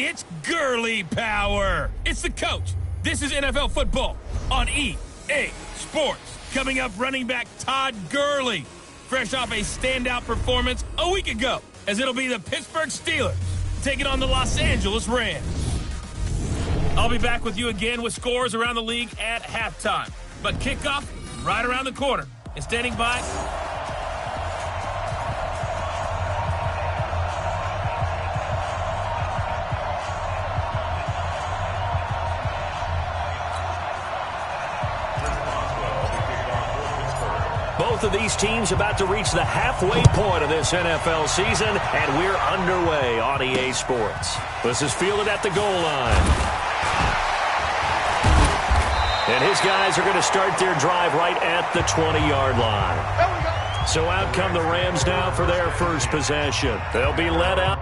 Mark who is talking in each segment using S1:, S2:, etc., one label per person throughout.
S1: It's Gurley power. It's the coach. This is NFL football on EA Sports. Coming up, running back Todd Gurley, fresh off a standout performance a week ago, as it'll be the Pittsburgh Steelers taking on the Los Angeles Rams. I'll be back with you again with scores around the league at halftime. But kickoff right around the corner. And standing by,
S2: both of these teams about to reach the halfway point of this NFL season, and we're underway on EA Sports. This is fielded at the goal line. And his guys are going to start their drive right at the 20-yard line. So out come the Rams now for their first possession. They'll be led out.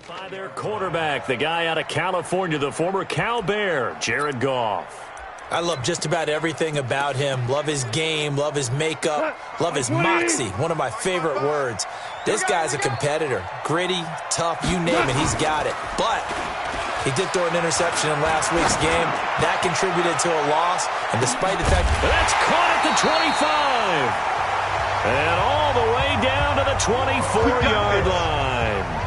S2: By their quarterback, the guy out of California, the former Cal Bear, Jared Goff.
S3: I love just about everything about him. Love his game, love his makeup, love his moxie, one of my favorite words. This guy's a competitor. Gritty, tough, you name it, he's got it. But he did throw an interception in last week's game. That contributed to a loss, and despite the fact
S2: that's caught at the 25. And all the way down to the 24-yard line.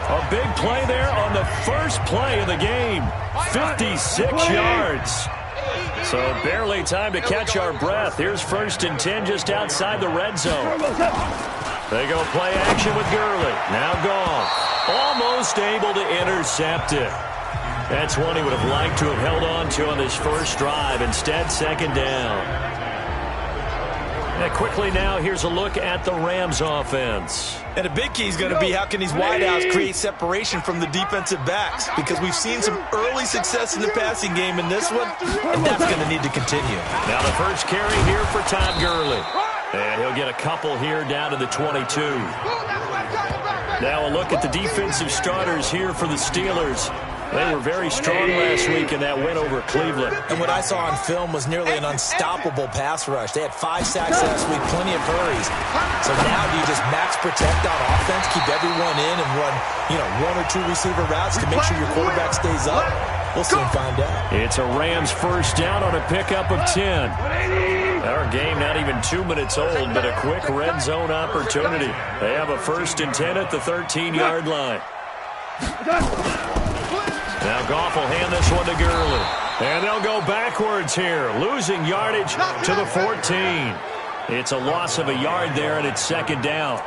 S2: A big play there on the first play of the game. 56 yards. So barely time to catch our breath. Here's 1st and 10 just outside the red zone. They go play action with Gurley. Now Goff. Almost able to intercept it. That's one he would have liked to have held on to on this first drive. Instead, 2nd down. And quickly now, here's a look at the Rams offense.
S3: And a big key is going to be how can these wideouts create separation from the defensive backs, because we've seen some early success in the passing game in this one, and that's going to need to continue.
S2: Now the first carry here for Todd Gurley. And he'll get a couple here down to the 22. Now a look at the defensive starters here for the Steelers. They were very strong last week in that win over Cleveland.
S3: And what I saw on film was nearly an unstoppable pass rush. They had 5 sacks last week, plenty of hurries. So now do you just max protect on offense, keep everyone in, and run, 1 or 2 receiver routes to make sure your quarterback stays up? We'll soon find out.
S2: It's a Rams first down on a pickup of 10. Our game not even 2 minutes old, but a quick red zone opportunity. They have a 1st and 10 at the 13-yard line. Now Goff will hand this one to Gurley. And they'll go backwards here, losing yardage to the 14. It's a loss of a yard there, and it's 2nd down.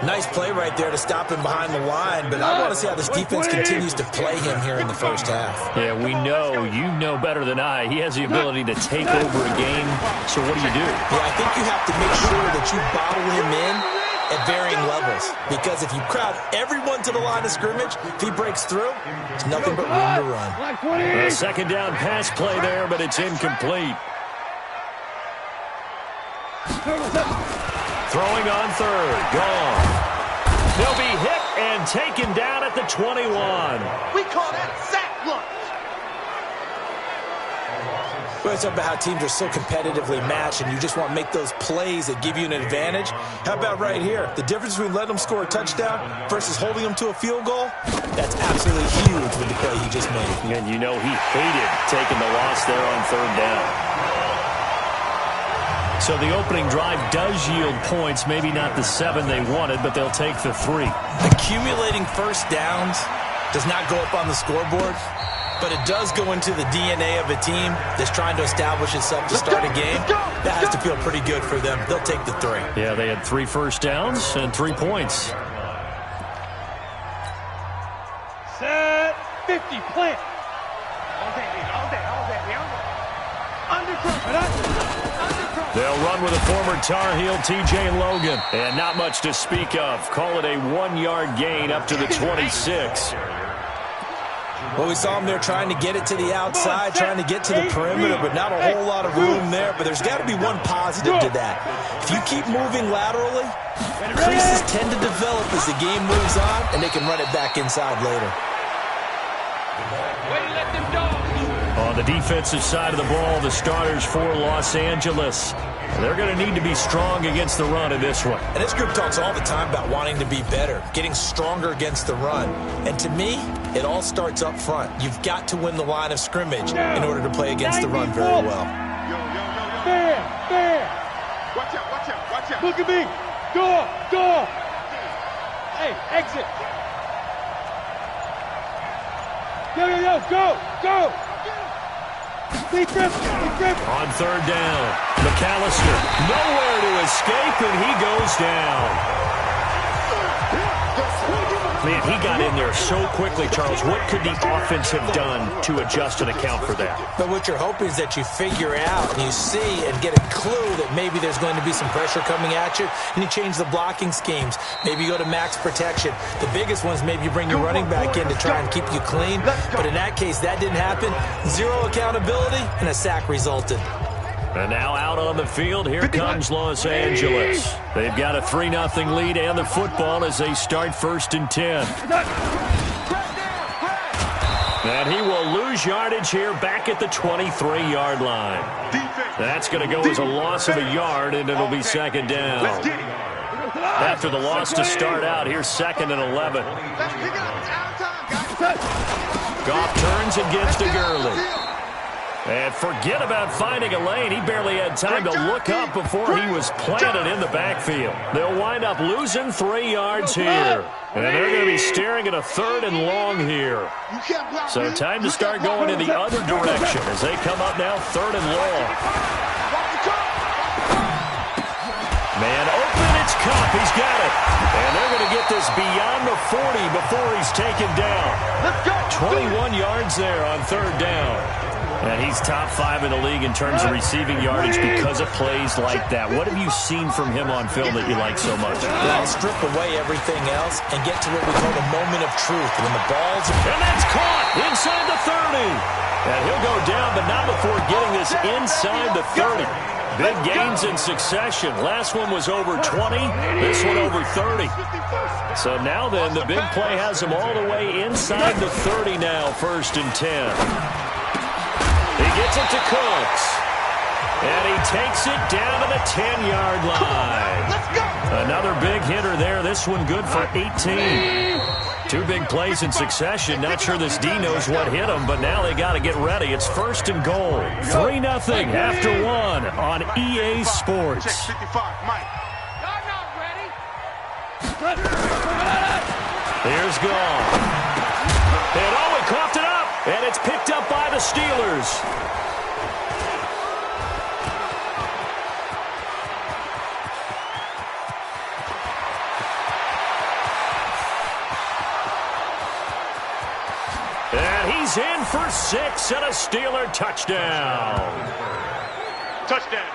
S3: Nice play right there to stop him behind the line, but I want to see how this defense continues to play him here in the first half.
S2: Yeah, we know, you know better than I, he has the ability to take over a game. So what do you do?
S3: Yeah, I think you have to make sure that you bottle him in at varying levels, because if you crowd everyone to the line of scrimmage, if he breaks through, there's nothing but room to run.
S2: A 2nd down pass play there, but it's incomplete. Throwing on 3rd, gone. They'll be hit and taken down at the 21.
S4: We call that sack lunch.
S3: We always talk about how teams are so competitively matched, and you just want to make those plays that give you an advantage. How about right here? The difference between letting them score a touchdown versus holding them to a field goal, that's absolutely huge with the play he just made.
S2: And you know he hated taking the loss there on third down. So the opening drive does yield points, maybe not the 7 they wanted, but they'll take the 3.
S3: Accumulating first downs does not go up on the scoreboard, but it does go into the DNA of a team that's trying to establish itself to start a game. That has to feel pretty good for them. They'll take the 3.
S2: Yeah, they had 3 first downs and 3 points.
S4: Set 50, plant.
S2: They'll run with a former Tar Heel, T.J. Logan. And not much to speak of. Call it a 1-yard gain up to the 26.
S3: Well, we saw him there trying to get it to the outside, trying to get to the perimeter, but not a whole lot of room there. But there's got to be one positive to that. If you keep moving laterally, creases tend to develop as the game moves on, and they can run it back inside later.
S2: On the defensive side of the ball, the starters for Los Angeles. They're going to need to be strong against the run in this one.
S3: And this group talks all the time about wanting to be better, getting stronger against the run. And to me, it all starts up front. You've got to win the line of scrimmage in order to play against the run very well.
S4: Fair. Watch out. Look at me. Door. Hey, exit. Yo, go. Be grip.
S2: On third down, McAllister nowhere to escape, and he goes down. Man, he got in there so quickly, Charles. What could the offense have done to adjust and account for that?
S3: But what you're hoping is that you figure out and you see and get a clue that maybe there's going to be some pressure coming at you, and you change the blocking schemes. Maybe you go to max protection. The biggest one is maybe you bring your running back in to try and keep you clean. But in that case, that didn't happen. Zero accountability, and a sack resulted.
S2: And now out on the field, here comes Los Angeles. They've got a 3-0 lead and the football as they start 1st and 10. And he will lose yardage here back at the 23-yard line. That's going to go as a loss of a yard, and it'll be 2nd down. After the loss to start out, here's 2nd and 11. Goff turns and gets to Gurley. And forget about finding a lane. He barely had time to look up before he was planted in the backfield. They'll wind up losing 3 yards here. And they're going to be staring at a 3rd and long here. So time to start going in the other direction as they come up now 3rd and long. Man open, it's Kupp. He's got it. And they're going to get this beyond the 40 before he's taken down. 21 yards there on 3rd down. And he's top 5 in the league in terms of receiving yardage because of plays like that. What have you seen from him on film that you like so much?
S3: Well, strip away everything else and get to what we call the moment of truth. When the ball's...
S2: And that's caught inside the 30. And he'll go down, but not before getting this inside the 30. Big gains in succession. Last one was over 20. This one over 30. So now then, the big play has him all the way inside the 30 now, 1st and 10. He gets it to Cooks. And he takes it down to the 10-yard line. Another big hitter there. This one good for 18. 2 big plays in succession. Not sure this D knows what hit him, but now they got to get ready. It's 1st and goal. 3-0 after 1 on EA Sports. Here's Goff. And he coughed it up. And it's picked up by the Steelers. And he's in for 6 and a Steeler touchdown.
S4: Touchdown.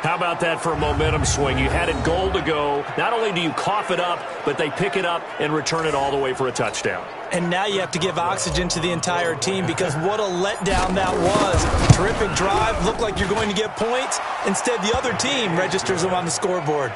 S2: How about that for a momentum swing? You had it goal to go. Not only do you cough it up, but they pick it up and return it all the way for a touchdown.
S3: And now you have to give oxygen to the entire team because what a letdown that was. Terrific drive. Looked like you're going to get points. Instead, the other team registers them on the scoreboard.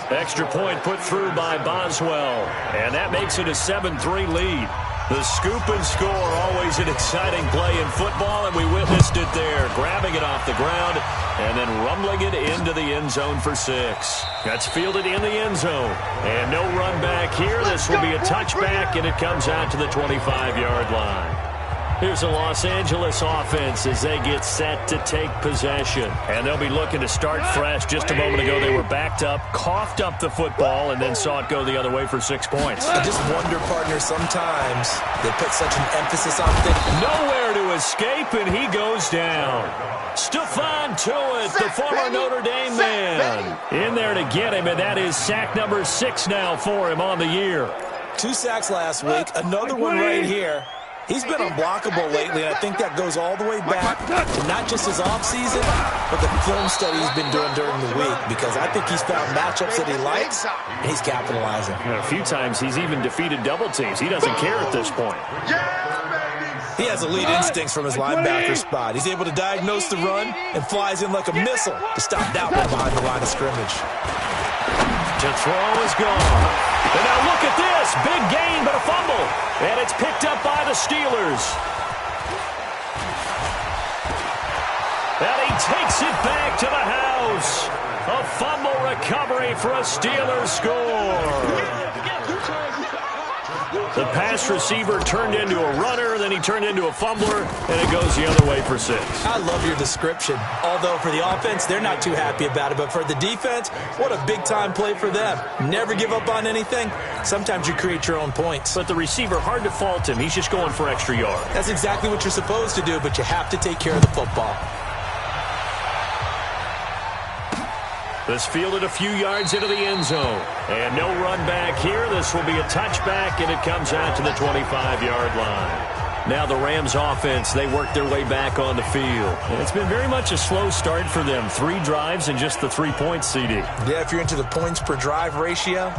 S2: Extra point put through by Boswell. And that makes it a 7-3 lead. The scoop and score, always an exciting play in football, and we witnessed it there, grabbing it off the ground and then rumbling it into the end zone for 6. That's fielded in the end zone. And no run back here. This will be a touchback, and it comes out to the 25-yard line. Here's the Los Angeles offense as they get set to take possession. And they'll be looking to start fresh. Just a moment ago, they were backed up, coughed up the football, and then saw it go the other way for 6 points.
S3: I just wonder, partner, sometimes they put such an emphasis on things.
S2: Nowhere to escape, and he goes down. Stephon Tuitt, the former Notre Dame man, in there to get him, and that is sack number 6 now for him on the year.
S3: 2 sacks last week, another one right here. He's been unblockable lately, and I think that goes all the way back to not just his offseason, but the film study he's been doing during the week, because I think he's found matchups that he likes, and he's capitalizing.
S2: And a few times he's even defeated double teams. He doesn't care at this point.
S3: He has elite instincts from his linebacker spot. He's able to diagnose the run and flies in like a missile to stop that one behind the line of scrimmage.
S2: To throw is gone. And now look at this. Big gain, but a fumble. And it's picked up by the Steelers. And he takes it back to the house. A fumble recovery for a Steelers score. The pass receiver turned into a runner, then he turned into a fumbler, and it goes the other way for 6.
S3: I love your description. Although for the offense, they're not too happy about it. But for the defense, what a big-time play for them. Never give up on anything. Sometimes you create your own points.
S2: But the receiver, hard to fault him. He's just going for extra yard.
S3: That's exactly what you're supposed to do, but you have to take care of the football.
S2: This fielded a few yards into the end zone. And no run back here. This will be a touchback, and it comes out to the 25-yard line. Now the Rams offense, they work their way back on the field. And it's been very much a slow start for them. 3 drives and just the 3 points, CD.
S3: Yeah, if you're into the points per drive ratio,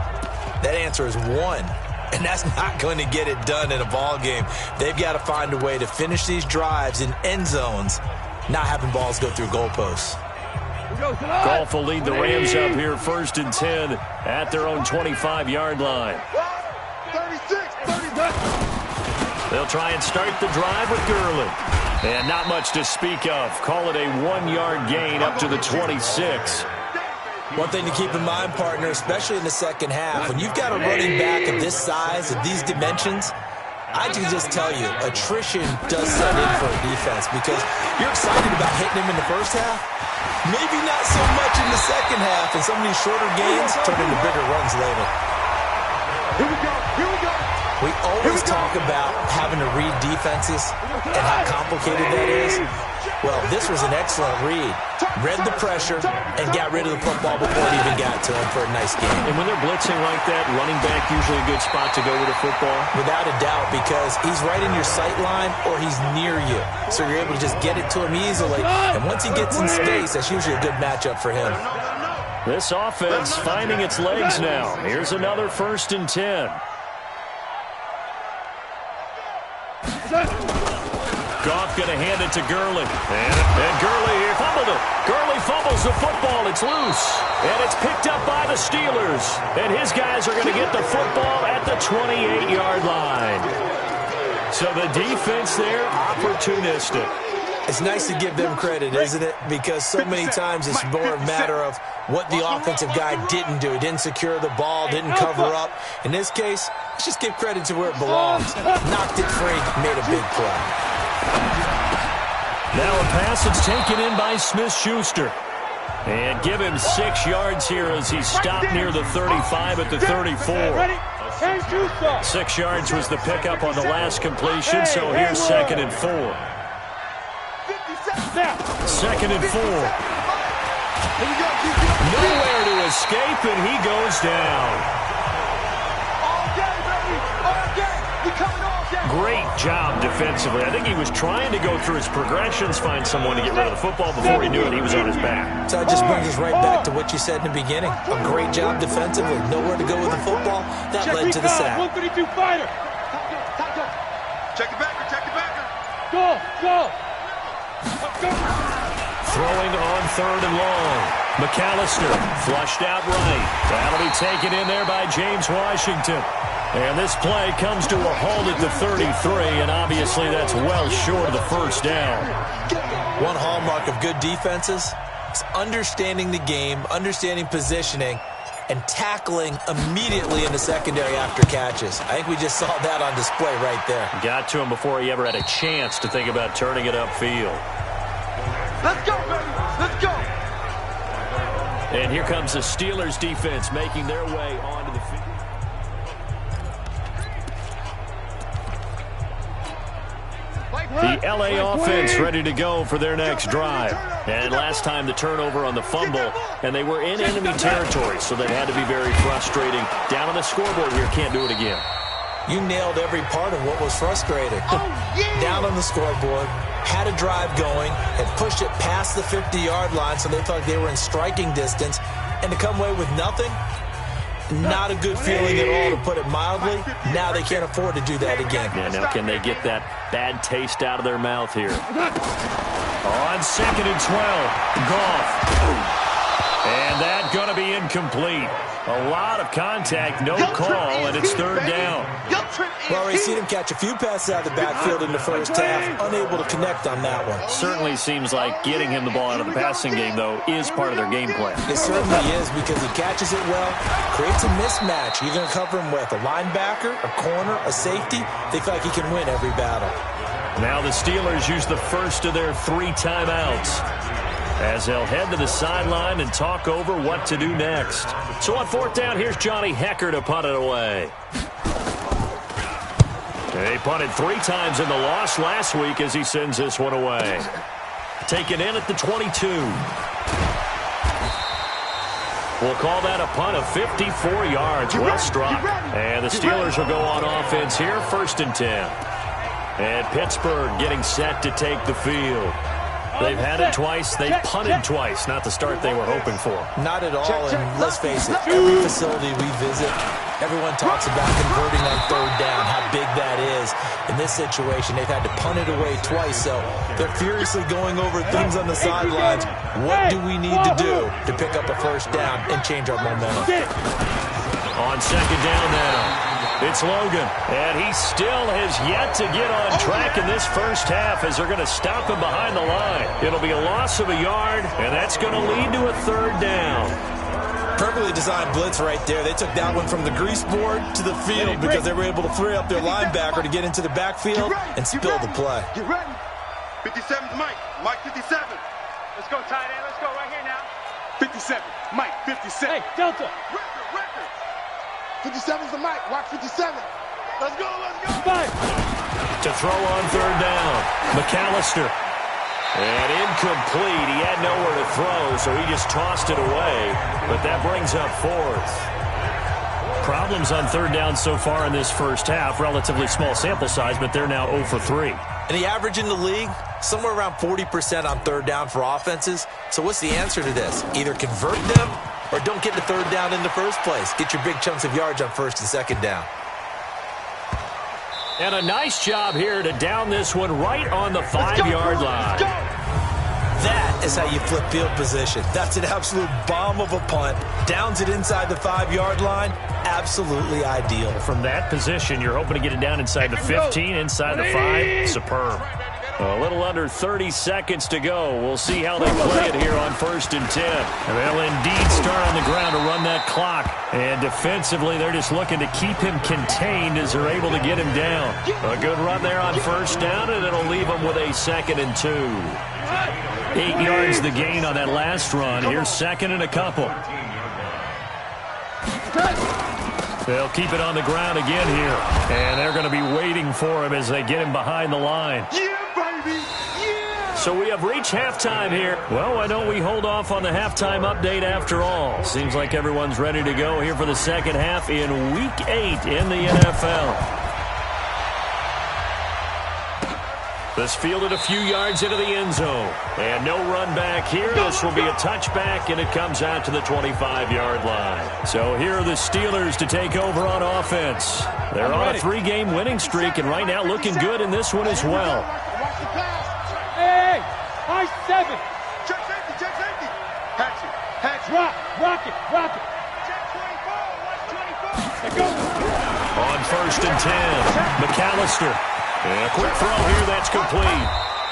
S3: that answer is 1. And that's not going to get it done in a ball game. They've got to find a way to finish these drives in end zones, not having balls go through goalposts.
S2: Goff will lead the Rams up here 1st and 10 at their own 25-yard line.
S4: 36.
S2: They'll try and start the drive with Gurley. And not much to speak of. Call it a 1-yard gain up to the 26.
S3: One thing to keep in mind, partner, especially in the second half, when you've got a running back of this size, of these dimensions, I can just tell you, attrition does set in for a defense, because you're excited about hitting him in the first half. Maybe not so much in the second half, and some of these shorter gains turn into bigger runs later.
S4: Here we go.
S3: We always talk about having to read defenses and how complicated that is. Well, this was an excellent read. Read the pressure and got rid of the football before it even got to him for a nice game.
S2: And when they're blitzing like that, running back usually a good spot to go with a football?
S3: Without a doubt, because he's right in your sight line or he's near you. So you're able to just get it to him easily. And once he gets in space, that's usually a good matchup for him.
S2: This offense finding its legs now. Here's another 1st and 10. Goff going to hand it to Gurley. And Gurley here fumbled it. Gurley fumbles the football. It's loose. And it's picked up by the Steelers. And his guys are going to get the football at the 28-yard line. So the defense there, opportunistic.
S3: It's nice to give them credit, isn't it? Because so many times it's more a matter of what the offensive guy didn't do. He didn't secure the ball, didn't cover up. In this case, let's just give credit to where it belongs. Knocked it free, made a big play.
S2: Now a pass that's taken in by Smith-Schuster. And give him 6 yards here as he stopped near the 35 at the 34. 6 yards was the pickup on the last completion, so here's 2nd and 4. 2nd and 4. Nowhere to escape, and he goes down. Great job defensively. I think he was trying to go through his progressions, find someone to get rid of the football. Before he knew it, he was on his back.
S3: So that just brings us right back to what you said in the beginning. A great job defensively. Nowhere to go with the football. That led to the sack.
S4: 132 fighter. Check it backer. Go.
S2: Throwing on 3rd and long. McAllister flushed out right. That'll be taken in there by James Washington. And this play comes to a halt at the 33, and obviously that's well short of the first down.
S3: One hallmark of good defenses is understanding the game, understanding positioning, and tackling immediately in the secondary after catches. I think we just saw that on display right there.
S2: Got to him before he ever had a chance to think about turning it upfield.
S4: Let's go, baby. Let's go.
S2: And here comes the Steelers defense making their way onto the field. The LA offense ready to go for their next drive. And last time the turnover on the fumble, and they were in enemy territory, so that had to be very frustrating. Down on the scoreboard here, can't do it again.
S3: You nailed every part of what was frustrating. Down on the scoreboard, had a drive going, had pushed it past the 50-yard line, so they thought they were in striking distance, and to come away with nothing, not a good feeling at all, to put it mildly. Now they can't afford to do that again.
S2: Yeah, now can they get that bad taste out of their mouth here? On 2nd and 12, Goff. And that going to be incomplete. A lot of contact, no call, and it's 3rd down.
S3: Well, we've seen him catch a few passes out of the backfield in the first half, unable to connect on that one.
S2: Certainly seems like getting him the ball out of the passing game, though, is part of their game plan.
S3: It certainly is, because he catches it well, creates a mismatch. You're going to cover him with a linebacker, a corner, a safety. They feel like he can win every battle.
S2: Now the Steelers use the first of their 3 timeouts, as they'll head to the sideline and talk over what to do next. So on 4th down, here's Johnny Hekker to punt it away. They punted 3 times in the loss last week as he sends this one away. Taken in at the 22. We'll call that a punt of 54 yards. Well struck. And the Steelers will go on offense here, 1st and 10. And Pittsburgh getting set to take the field. They've had it twice. They've punted twice. Not the start they were hoping for.
S3: Not at all, and let's face it, every facility we visit, everyone talks about converting on 3rd down, how big that is. In this situation, they've had to punt it away twice, so they're furiously going over things on the sidelines. What do we need to do to pick up a 1st down and change our momentum?
S2: On 2nd down now, it's Logan, and he still has yet to get on track in this first half as they're going to stop him behind the line. It'll be a loss of a yard, and that's going to lead to a 3rd down.
S3: Perfectly designed blitz right there. They took that one from the grease board to the field because they were able to free up their linebacker to get into the backfield and spill the play.
S4: Get ready. 57's Mike. Mike 57. Let's go, tight end. Let's go right here now. 57. Mike 57. Hey, Delta. Record. 57's the Mike. Watch 57. Let's go. Five.
S2: To throw on 3rd down, McAllister. And incomplete. He had nowhere to throw, so he just tossed it away. But that brings up 4th. Problems on 3rd down so far in this first half. Relatively small sample size, but they're now 0 for 3.
S3: And the average in the league, somewhere around 40% on 3rd down for offenses. So what's the answer to this? Either convert them or don't get the 3rd down in the first place. Get your big chunks of yards on 1st and 2nd down.
S2: And a nice job here to down this one right on the 5-yard line.
S3: That is how you flip field position. That's an absolute bomb of a punt. Downs it inside the 5-yard line. Absolutely ideal.
S2: From that position, you're hoping to get it down inside the 15, inside the 5. Superb. A little under 30 seconds to go. We'll see how they play it here on 1st and 10. And they'll indeed start on the ground to run that clock. And defensively, they're just looking to keep him contained as they're able to get him down. A good run there on 1st down, and it'll leave them with a 2nd and 2. 8 yards the gain on that last run. Here's 2nd and a couple. They'll keep it on the ground again here. And they're going to be waiting for him as they get him behind the line. So we have reached halftime here. Well, why don't we hold off on the halftime update after all? Seems like everyone's ready to go here for the second half in Week 8 in the NFL. This fielded a few yards into the end zone. And no run back here. This will be a touchback, and it comes out to the 25-yard line. So here are the Steelers to take over on offense. They're on a 3-game winning streak, and right now looking good in this one as well.
S4: Hey, high 7. Check safety. Hatch it. Rock it. Check 24. Watch 24. Let's go.
S2: On 1st and 10. McAllister. And a quick throw here, that's complete.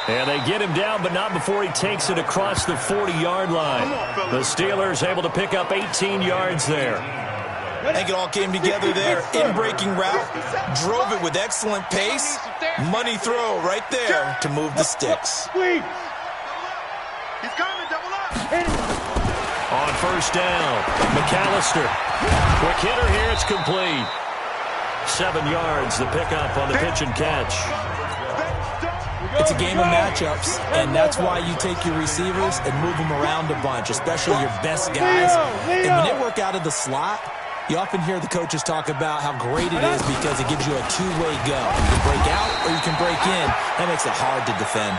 S2: And they get him down, but not before he takes it across the 40-yard line. The Steelers able to pick up 18 yards there.
S3: I think it all came together there. In-breaking route, drove it with excellent pace. Money throw right there to move the sticks.
S4: He's coming, double up.
S2: On 1st down, McAllister. Quick hitter here, it's complete. 7 yards, the pickup on the pitch and catch.
S3: It's a game of matchups, and that's why you take your receivers and move them around a bunch, especially your best guys. And when they work out of the slot, you often hear the coaches talk about how great it is because it gives you a two-way go. You can break out or you can break in. That makes it hard to defend.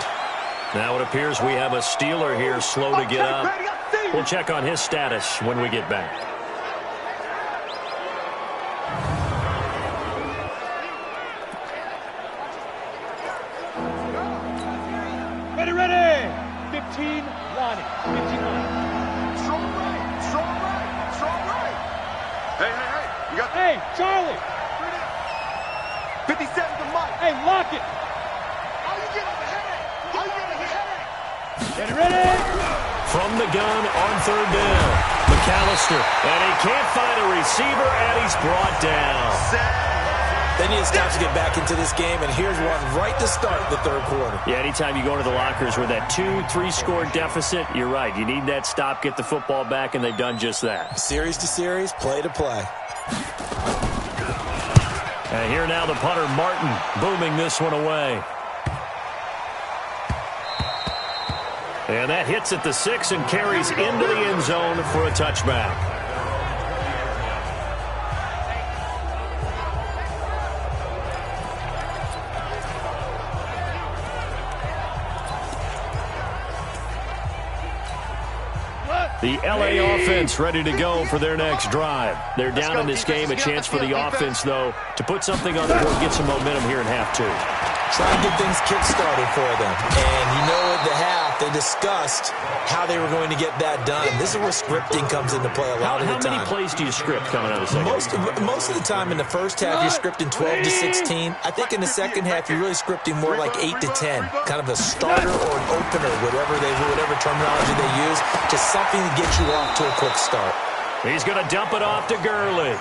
S2: Now it appears we have a Steeler here slow to get up. We'll check on his status when we get back.
S5: Ready. 15, Lonnie. 15, Lonnie.
S4: Strong right. Hey. You got
S5: Hey, Charlie.
S4: 57 to Mike.
S5: Hey, lock it.
S4: How you getting the headache?
S5: Get ready.
S2: From the gun on 3rd down, McAllister. And he can't find a receiver, and he's brought down.
S3: They need to stop to get back into this game, and here's one right to start the 3rd quarter.
S2: Yeah, anytime you go into the lockers with that 2-3 score deficit, you're right. You need that stop, get the football back, and they've done just that.
S3: Series to series, play to play.
S2: And here now the punter, Martin, booming this one away. And that hits at the 6 and carries into the end zone for a touchback. The L.A. offense ready to go for their next drive. They're down in this game. A chance for the offense, though, to put something on the board, get some momentum here in half 2.
S3: Try to get things kick-started for them. And you know at the half, they discussed how they were going to get that done. This is where scripting comes into play a lot of the time.
S2: How many plays do you script coming out of the second?
S3: Most of the time in the first half, you're scripting 12 to 16. I think in the second half, you're really scripting more like 8 to 10. Kind of a starter or an opener, whatever terminology they use. Just something to get you off to a quick start.
S2: He's going to dump it off to Gurley.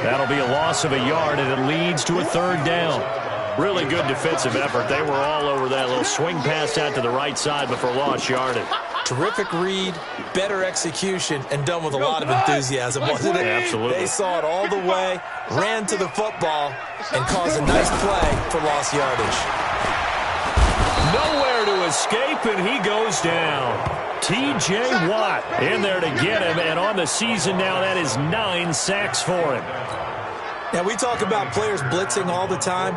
S2: That'll be a loss of a yard, and it leads to a 3rd down. Really good defensive effort. They were all over that little swing pass out to the right side before lost yardage.
S3: Terrific read, better execution, and done with a lot of enthusiasm, wasn't it?
S2: Absolutely.
S3: They saw it all the way, ran to the football, and caused a nice play for lost yardage.
S2: Nowhere to escape, and he goes down. T.J. Watt in there to get him, and on the season now, that is 9 sacks for him.
S3: Now, we talk about players blitzing all the time.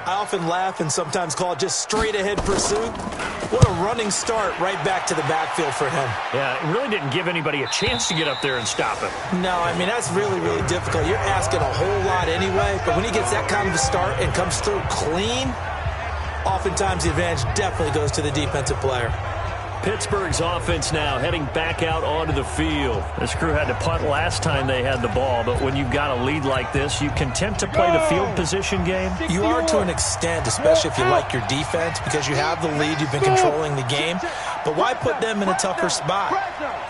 S3: I often laugh and sometimes call it just straight-ahead pursuit. What a running start right back to the backfield for him.
S2: Yeah, it really didn't give anybody a chance to get up there and stop him.
S3: No, I mean, that's really, really difficult. You're asking a whole lot anyway, but when he gets that kind of a start and comes through clean, oftentimes the advantage definitely goes to the defensive player.
S2: Pittsburgh's offense now heading back out onto the field. This crew had to punt last time they had the ball, but when you've got a lead like this, you content to play the field position game?
S3: You are to an extent, especially if you like your defense, because you have the lead, you've been controlling the game. But why put them in a tougher spot?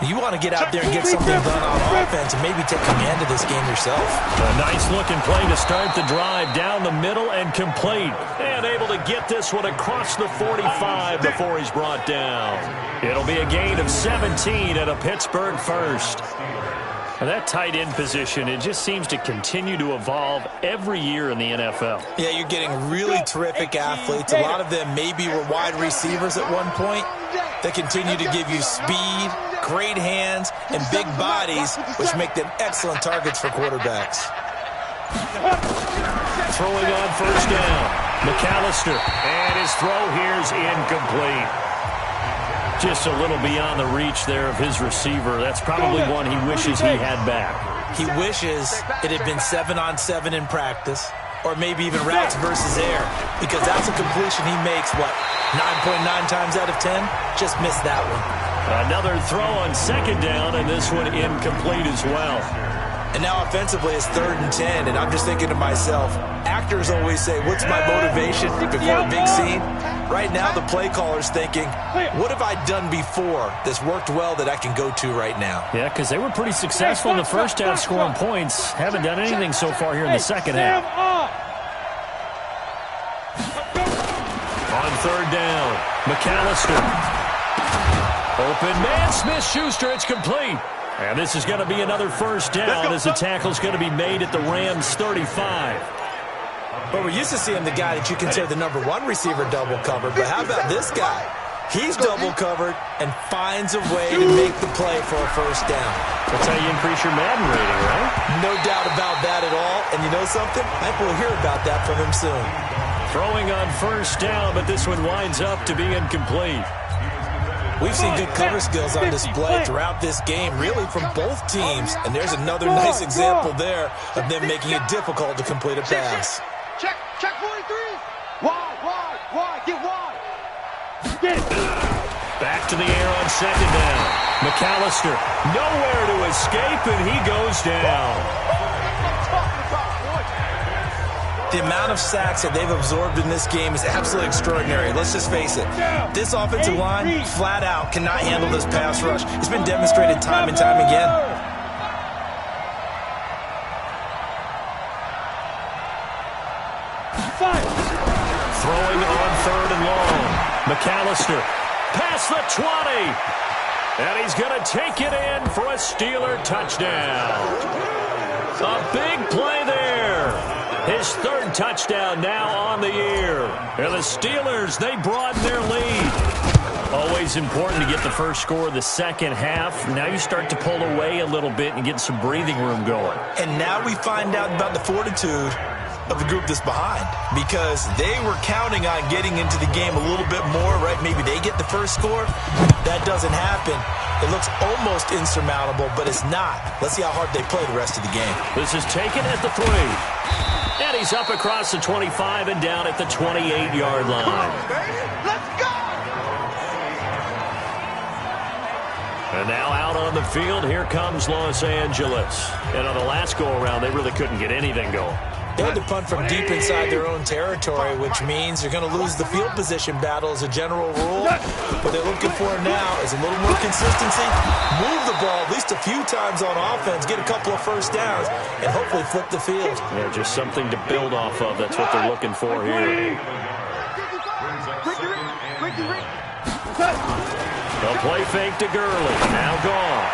S3: You want to get out there and get something done on offense and maybe take command of this game yourself.
S2: A nice-looking play to start the drive down the middle and complete. And able to get this one across the 45 before he's brought down. It'll be a gain of 17 and a Pittsburgh first. And that tight end position, it just seems to continue to evolve every year in the NFL.
S3: Yeah, you're getting really terrific athletes. A lot of them maybe were wide receivers at one point. They continue to give you speed, great hands, and big bodies, which make them excellent targets for quarterbacks.
S2: Throwing on 1st down, McAllister, and his throw here's incomplete. Just a little beyond the reach there of his receiver. That's probably one he wishes he had back.
S3: He wishes it had been 7-on-7 in practice, or maybe even routes versus air, because that's a completion he makes, 9.9 times out of 10? Just missed that one.
S2: Another throw on 2nd down, and this one incomplete as well.
S3: And now offensively it's 3rd and 10, and I'm just thinking to myself, actors always say, what's my motivation before a big scene? Right now the play caller's thinking, what have I done before that's worked well that I can go to right now?
S2: Yeah, because they were pretty successful in the first half scoring points. Haven't done anything so far here in the second half. On 3rd down, McAllister. Open man, Smith-Schuster, it's complete. And this is going to be another first down as the tackle's going to be made at the Rams' 35.
S3: But we're used to seeing the guy that you consider the number 1 receiver double covered. But how about this guy? He's double covered and finds a way to make the play for a first down.
S2: That's how you increase your Madden rating, right?
S3: No doubt about that at all. And you know something? I think we'll hear about that from him soon.
S2: Throwing on first down, but this one winds up to be incomplete.
S3: We've seen good cover skills on display throughout this game, really from both teams. And there's another nice example there of them making it difficult to complete a pass.
S4: Check 43. Wide, get wide.
S2: Back to the air on 2nd down. McAllister, nowhere to escape, and he goes down.
S3: The amount of sacks that they've absorbed in this game is absolutely extraordinary. Let's just face it. This offensive line, flat out, cannot handle this pass rush. It's been demonstrated time and time again.
S2: Throwing on 3rd and long. McAllister, past the 20. And he's going to take it in for a Steeler touchdown. A big play there. His 3rd touchdown now on the year. And the Steelers, they broaden their lead. Always important to get the first score of the second half. Now you start to pull away a little bit and get some breathing room going.
S3: And now we find out about the fortitude of the group that's behind, because they were counting on getting into the game a little bit more, right? Maybe they get the first score. That doesn't happen. It looks almost insurmountable, but it's not. Let's see how hard they play the rest of the game.
S2: This is taken at the 3. And he's up across the 25 and down at the 28-yard line.
S4: Let's go!
S2: And now out on the field, here comes Los Angeles. And on the last go-around, they really couldn't get anything going.
S3: They had to punt from deep inside their own territory, which means they're going to lose the field position battle as a general rule. What they're looking for now is a little more consistency, move the ball at least a few times on offense, get a couple of first downs, and hopefully flip the field.
S2: Yeah, just something to build off of. That's what they're looking for here. The play fake to Gurley, now gone.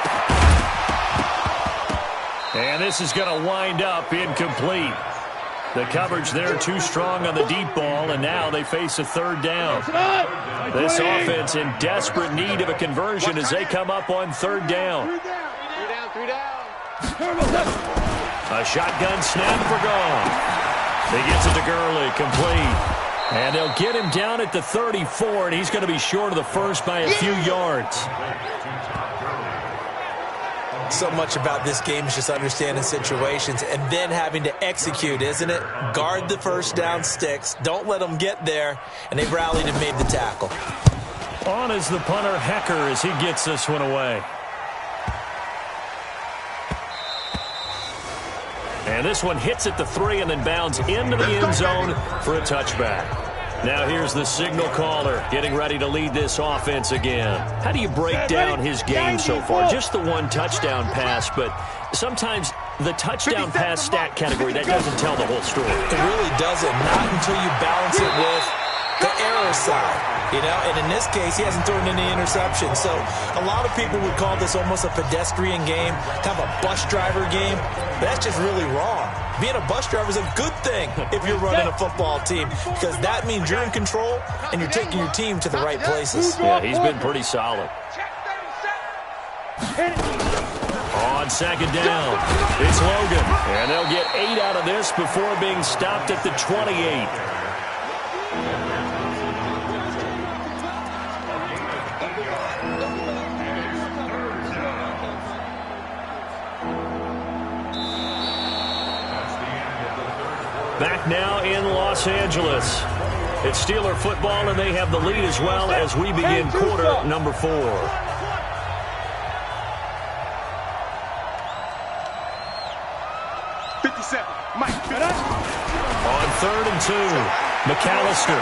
S2: And this is going to wind up incomplete. The coverage there too strong on the deep ball, and now they face a 3rd down. This offense in desperate need of a conversion as they come up on 3rd down.
S4: 3 down.
S2: A shotgun snap for Goff. He gets it to Gurley, complete. And they'll get him down at the 34, and he's going to be short of the first by a few yards.
S3: So much about this game is just understanding situations and then having to execute, isn't it? Guard the first down sticks. Don't let them get there. And they've rallied and made the tackle.
S2: On is the punter, Hecker, as he gets this one away. And this one hits at the 3 and then bounds into the end zone for a touchback. Now here's the signal caller getting ready to lead this offense again. How do you break down his game so far? Just the 1 touchdown pass, but sometimes the touchdown pass stat category, that doesn't tell the whole story.
S3: It really doesn't. Not until you balance it with the error side. You know, and in this case, he hasn't thrown any interceptions. So a lot of people would call this almost a pedestrian game, kind of a bus driver game. But that's just really wrong. Being a bus driver is a good thing if you're running a football team, because that means you're in control and you're taking your team to the right places.
S2: Yeah, he's been pretty solid. On 2nd down, it's Logan. And they'll get 8 out of this before being stopped at the 28. Back now in Los Angeles. It's Steeler football, and they have the lead as well as we begin quarter number 4. 3rd and 2. McAllister.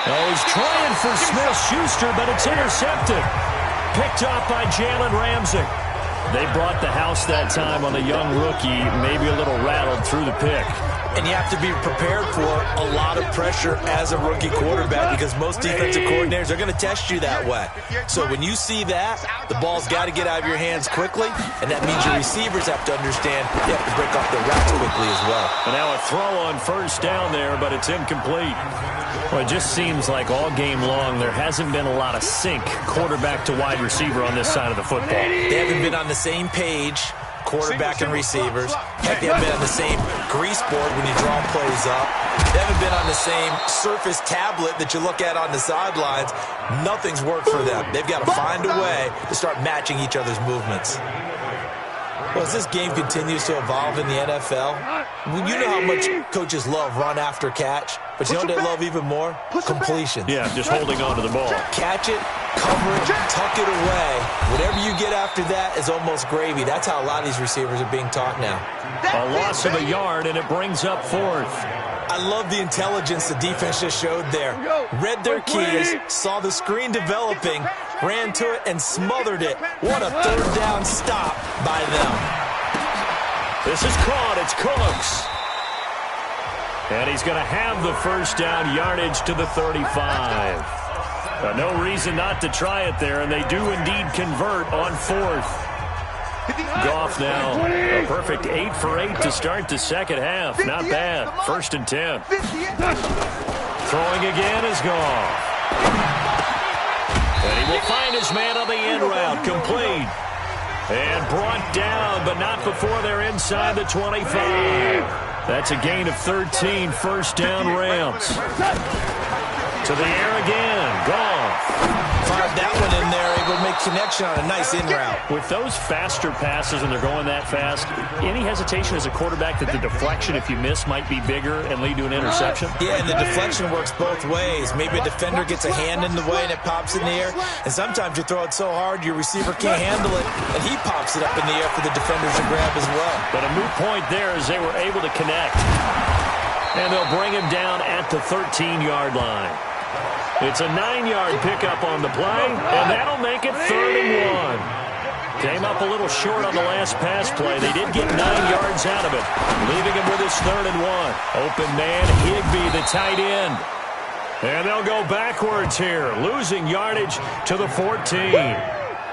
S2: Oh, he's trying for Smith-Schuster, but it's intercepted. Picked off by Jalen Ramsey. They brought the house that time on the young rookie, maybe a little rattled through the pick.
S3: And you have to be prepared for a lot of pressure as a rookie quarterback because most defensive coordinators are going to test you that way. So when you see that, the ball's got to get out of your hands quickly, and that means your receivers have to understand they have to break off their routes quickly as well.
S2: And now a throw on 1st down there, but it's incomplete. Well, it just seems like all game long there hasn't been a lot of sync quarterback to wide receiver on this side of the football.
S3: They haven't been on the same page, quarterback and receivers. Heck, they haven't been on the same grease board when you draw plays up. They haven't been on the same Surface tablet that you look at on the sidelines. Nothing's worked for them. They've got to find a way to start matching each other's movements. Well, as this game continues to evolve in the NFL, you know how much coaches love run after catch, but you know what they love even more? Completions.
S2: Yeah, just holding on to the ball.
S3: Catch it, cover it, tuck it away. Whatever you get after that is almost gravy. That's how a lot of these receivers are being taught now.
S2: A loss of a yard, and it brings up 4th.
S3: I love the intelligence the defense just showed there. Read their keys, saw the screen developing, ran to it, and smothered it. What a 3rd down stop by them.
S2: This is caught. It's Cooks. And he's going to have the 1st down yardage to the 35. No reason not to try it there, and they do indeed convert on 4th. Goff now a perfect 8 for 8 to start the second half. Not bad. 1st and 10. Throwing again is Goff. And he will find his man on the end route. Complete. And brought down, but not before they're inside the 25. That's a gain of 13. 1st down Rams. To the air again. Goff.
S3: Fired that one in there, able to make connection on a nice in route.
S2: With those faster passes and they're going that fast, any hesitation as a quarterback that the deflection, if you miss, might be bigger and lead to an interception?
S3: Yeah, and the deflection works both ways. Maybe a defender gets a hand in the way and it pops in the air, and sometimes you throw it so hard your receiver can't handle it, and he pops it up in the air for the defenders to grab as well.
S2: But a moot point there as they were able to connect. And they'll bring him down at the 13-yard line. It's a 9-yard pickup on the play, and that'll make it 3rd and 1. Came up a little short on the last pass play. They did get 9 yards out of it, leaving him with his 3rd and 1. Open man, Higbee, the tight end. And they'll go backwards here, losing yardage to the 14.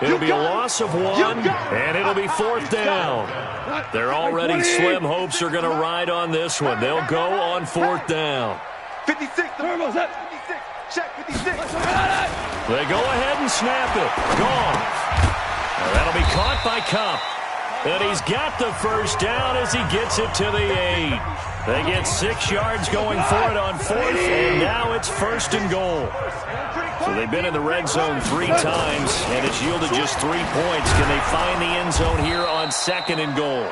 S2: It'll be a loss of 1, and it'll be 4th down. Their already slim hopes are going to ride on this one. They'll go on 4th down.
S4: 56, check 56.
S2: They go ahead and snap it. Gone. Now that'll be caught by Kupp. And he's got the 1st down as he gets it to the 8. They get 6 yards going for it on 4th, and now it's 1st and goal. So they've been in the red zone 3 times, and it's yielded just 3 points. Can they find the end zone here on 2nd and goal?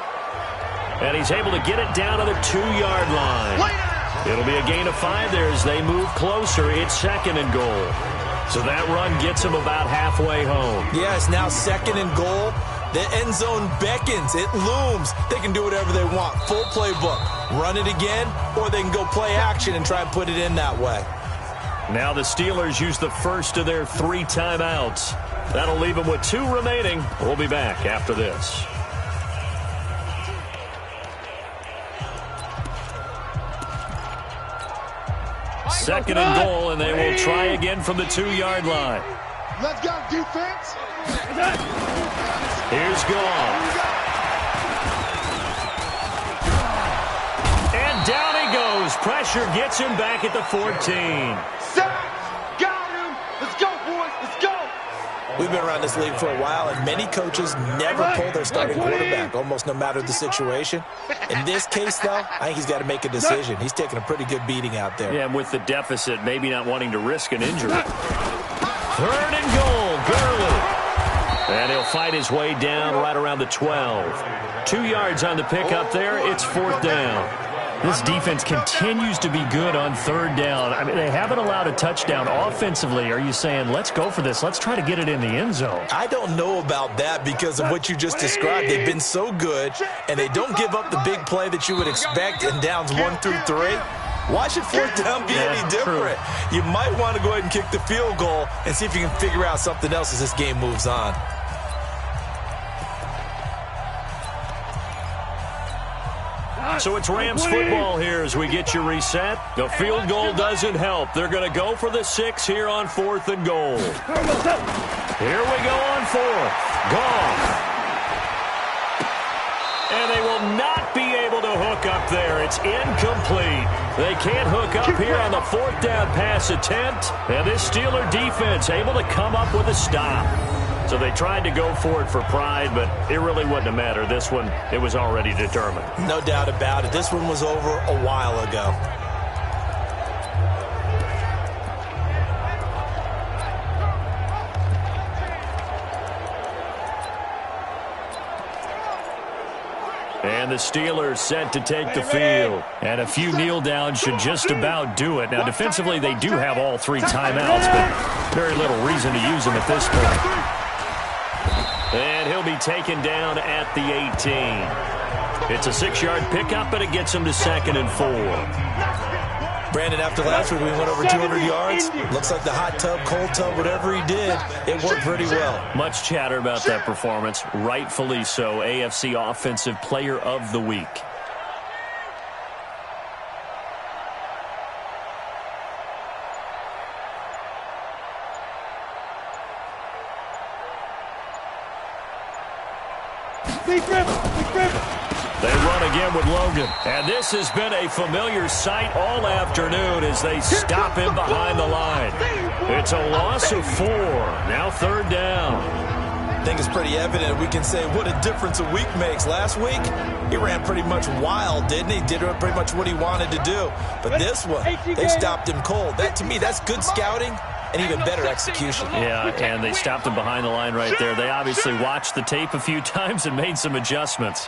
S2: And he's able to get it down to the 2-yard line. It'll be a gain of 5 there as they move closer. It's 2nd and goal. So that run gets them about halfway home.
S3: Yeah, it's now 2nd and goal. The end zone beckons. It looms. They can do whatever they want. Full playbook. Run it again, or they can go play action and try and put it in that way.
S2: Now the Steelers use the first of their 3 timeouts. That'll leave them with 2 remaining. We'll be back after this. Second and goal, and they will try again from the 2-yard line.
S4: Let's go, defense.
S2: Here's Goff. And down he goes. Pressure gets him back at the 14.
S4: Sack. Got him. Let's go, boys. Let's go.
S3: We've been around this league for a while, and many coaches never pull their starting quarterback, almost no matter the situation. In this case, though, I think he's got to make a decision. He's taking a pretty good beating out there.
S2: Yeah, and with the deficit, maybe not wanting to risk an injury. 3rd and goal, Gurley. And he'll fight his way down right around the 12. 2 yards on the pickup there. It's 4th down. This defense continues to be good on third down. I mean, they haven't allowed a touchdown offensively. Are you saying, let's go for this, let's try to get it in the end zone?
S3: I don't know about that because of what you just described. They've been so good, and they don't give up the big play that you would expect in downs 1 through 3. Why should fourth down be any different? True. You might want to go ahead and kick the field goal and see if you can figure out something else as this game moves on.
S2: So it's Rams football here as we get you reset. The field goal doesn't help. They're going to go for the 6 here on 4th and goal. Here we go on 4th. Goff. And they will not be able to hook up there. It's incomplete. They can't hook up here on the 4th down pass attempt. And this Steeler defense able to come up with a stop. So they tried to go for it for pride, but it really wouldn't have mattered. This one, it was already determined.
S3: No doubt about it. This one was over a while ago.
S2: And the Steelers set to take the field. And a few kneel downs should just about do it. Now, defensively, they do have all 3 timeouts, but very little reason to use them at this point. And he'll be taken down at the 18. It's a 6-yard pickup, but it gets him to 2nd and 4.
S3: Brandon, after last week, we went over 200 yards. Looks like the hot tub, cold tub, whatever he did, it worked pretty well.
S2: Much chatter about that performance. Rightfully so. AFC Offensive Player of the Week. They run again with Logan. And this has been a familiar sight all afternoon as they stop him behind the line. It's a loss of 4. Now 3rd down.
S3: I think it's pretty evident. We can say what a difference a week makes. Last week, he ran pretty much wild, didn't he? Did pretty much what he wanted to do. But this one, they stopped him cold. That, to me, that's good scouting and even better execution.
S2: Yeah, and they stopped him behind the line right there. They obviously watched the tape a few times and made some adjustments.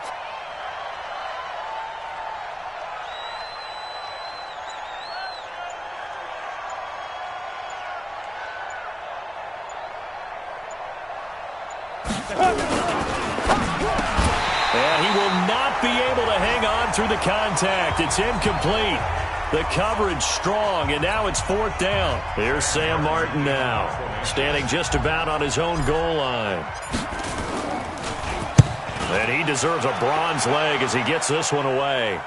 S2: And he will not be able to hang on through the contact. It's incomplete. The coverage strong, and now it's 4th down. Here's Sam Martin now, standing just about on his own goal line. And he deserves a bronze leg as he gets this one away.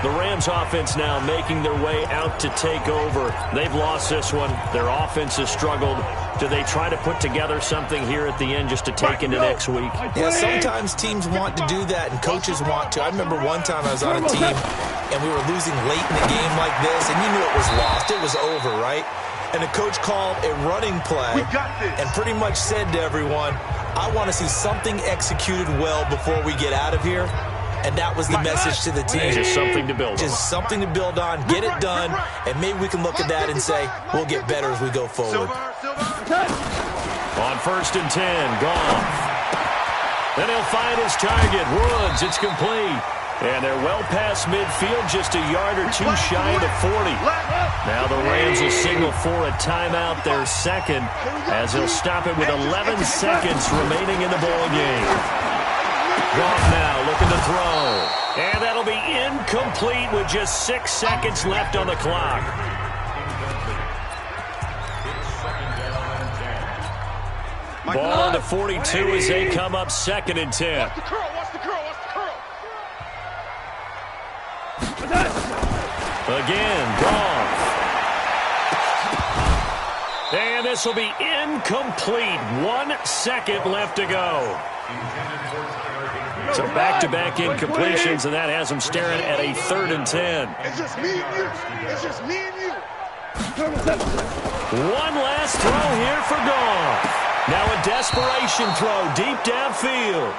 S2: The Rams offense now making their way out to take over. They've lost this one. Their offense has struggled. Do they try to put together something here at the end just to take into next week?
S3: Yeah, sometimes teams want to do that and coaches want to. I remember one time I was on a team and we were losing late in the game like this, and you knew it was lost. It was over, right? And the coach called a running play and pretty much said to everyone, I want to see something executed well before we get out of here. And that was the message to the team.
S2: Just something to build on.
S3: Just something to build on, get it done, and maybe we can look at that and say, we'll get better as we go forward.
S2: On 1st and 10, Goff. Then he'll find his target, Woods. It's complete. And they're well past midfield, just a yard or 2 shy of the 40. Now the Rams will signal for a timeout, their 2nd, as he'll stop it with 11 seconds remaining in the ball game. Goff now looking to throw. And that'll be incomplete with just 6 seconds left on the clock. Ball on the 42 as they come up 2nd and 10. Again, Goff. And this will be incomplete. 1 second left to go. So back-to-back incompletions, and that has them staring at a 3rd and 10.
S4: It's just me and you. It's just me and you.
S2: One last throw here for Goff. Now a desperation throw deep downfield.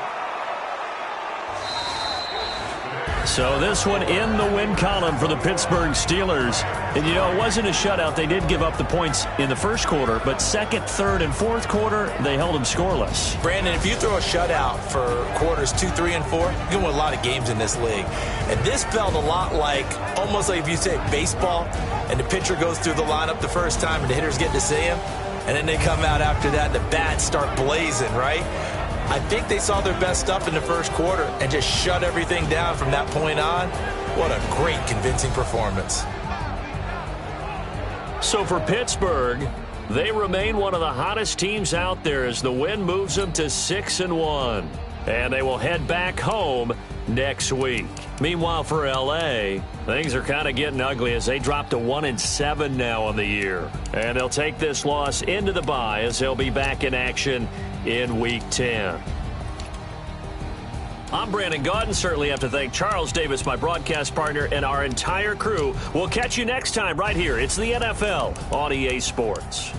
S2: So this one in the win column for the Pittsburgh Steelers. And, you know, it wasn't a shutout. They did give up the points in the first quarter, but second, third, and fourth quarter, they held them scoreless.
S3: Brandon, if you throw a shutout for quarters 2, 3, and 4, you can win a lot of games in this league. And this felt a lot like, almost like if you say baseball, and the pitcher goes through the lineup the first time and the hitters get to see him, and then they come out after that and the bats start blazing, right? I think they saw their best stuff in the first quarter and just shut everything down from that point on. What a great, convincing performance.
S2: So for Pittsburgh, they remain one of the hottest teams out there as the win moves them to 6-1. And they will head back home next week. Meanwhile, for L.A., things are kind of getting ugly as they drop to 1-7 now on the year. And they'll take this loss into the bye as they'll be back in action in Week 10. I'm Brandon Gaudin. Certainly have to thank Charles Davis, my broadcast partner, and our entire crew. We'll catch you next time right here. It's the NFL on EA Sports.